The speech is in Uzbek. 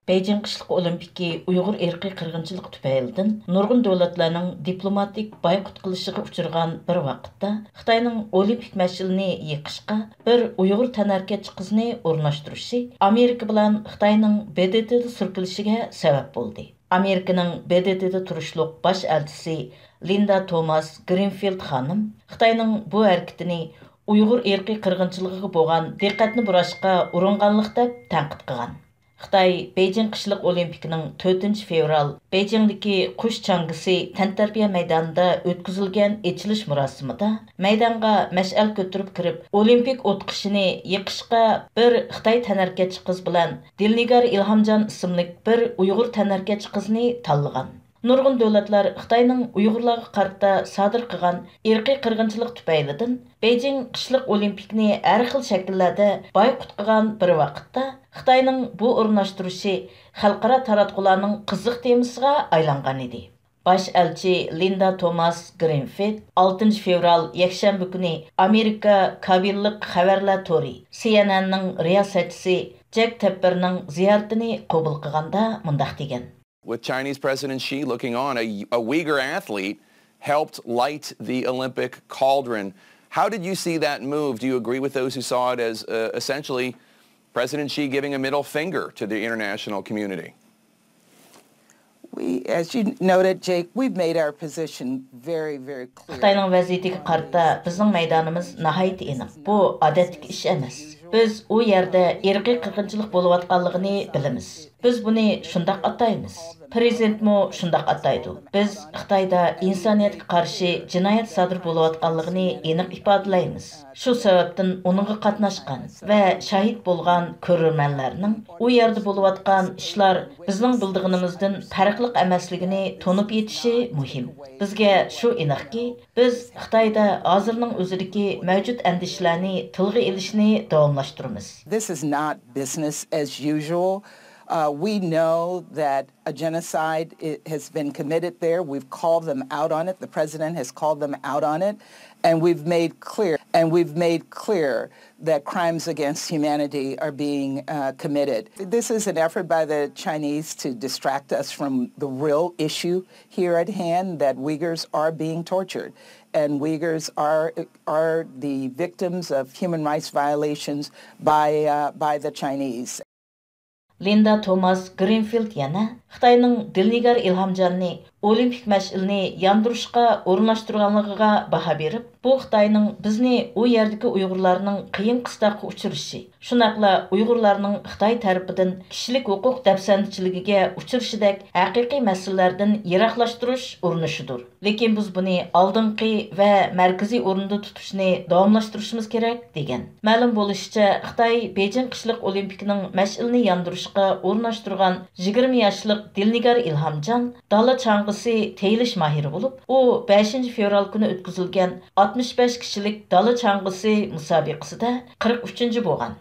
Beijing qishliq olimpiki Uyghur irqiy qirg'inchilik tufaylidan nurg'un davlatlarning diplomatik boykot qilishiga uchirgan bir vaqtda Xitoyning olimpik mash'ilini yiqishga bir Uyghur tanarkatchi qizni o'rnashtirishi Amerika bilan Xitoyning BDTda surkilishiga sabab bo'ldi. Amerikaning BDTda turishliq bosh elchisi Linda Thomas Greenfield xonim Xitoyning bu harakatini Uyghur irqiy qirg'inchiligiga bo'lgan diqqatni burashga uringanlik deb tanqid qilgan. Xitoy Beijing qishliq olimpikining 4 fevral Beijingdagi qush changisi tantarbiya maydonida o'tkazilgan ochilish marosimida maydonga mash'al ko'tarib kirib, olimpik o'tqishini yiqishga bir Xitoy tanarkatchi qiz bilan Dilnigar Ilhamjon ismli bir Uyg'ur tanarkatchi qizni tanlagan. Nurg'un davlatlar Xitoyning Uyg'urlarga qarata sodir qilgan irqiy qirg'inchilik tufaylidan Beijing qishliq olimpikni har xil shakllarda boykot qilgan bir vaqtda Xitoyning bu o'rnashtirishi xalqaro taratqularning qiziq temasiga aylangan edi. Baş elçi Linda Thomas Greenfield 6 fevral yakshanba kuni Amerika Kabirlik xabarlar tori CNN'ning riyosatchisi Jack Tapperning ziyoratini qabul qilganda mundaq degan. With Chinese President Xi looking on, a Uyghur athlete helped light the Olympic cauldron. How did you see that move? Do you agree with those who saw it as essentially President Xi giving a middle finger to the international community? As you noted, Jake, we've made our position very, very clear. Xitoyning vaziyatiga qarata bizning maydonimiz nihoyat aniq. Bu odatdagi ish emas. Biz u yerda irqiy qirg'inchilik bo'layotganligini bilamiz. Biz buni shundaq ataymiz. Prezidentmo shundaq ataydi. Biz Xitoyda insoniyatga qarshi jinoyat sodir bo'layotganligini aniq ifodalaymiz. Shu sababdan uningga qatnashgan va shahid bo'lgan ko'rurmanlarning u yerda bo'layotgan ishlar bizning bildig'inimizdan farqli emasligini tonib yetishi muhim. Bizga shu aniqki, biz Xitoyda hozirning o'zidagi mavjud andishlarni tilga ilishni davomlashtiramiz. This is not business as usual. We know that a genocide has been committed there. We've called them out on it. The president has called them out on it. And we've made clear that crimes against humanity are being committed. This is an effort by the Chinese to distract us from the real issue here at hand, that Uyghurs are being tortured. And Uyghurs are the victims of human rights violations by the Chinese. Linda Thomas Greenfield yana Xitoyning Dilnigar Ilhamjonni olimpik mash'ilni yandurishga o'rnashtirganligiga baho berib, bu Xitoyning bizni u yerdagi Uyg'urlarning qiyin qistoqqa uchirishi, shunaqla Uyg'urlarning Xitoy tarafidan kishilik huquq dafsandichiligiga uchirishidek haqiqiy masalalardan yiroqlashtirish urinishidir. Lekin biz buni oldingi va markaziy o'rinda tutishni davomlashtirishimiz kerak degan. Ma'lum bo'lishicha, Xitoy Beijing qishliq olimpikining mash'ilni yandurishga o'rnashtirgan 20 yoshlik Dilnigar Ilhamjon dala chang'isi teyilish mahiri bo'lib, u 5 fevral kuni o'tkazilgan 65 kishilik dala chang'isi musobaqasida 43 bo'lgan.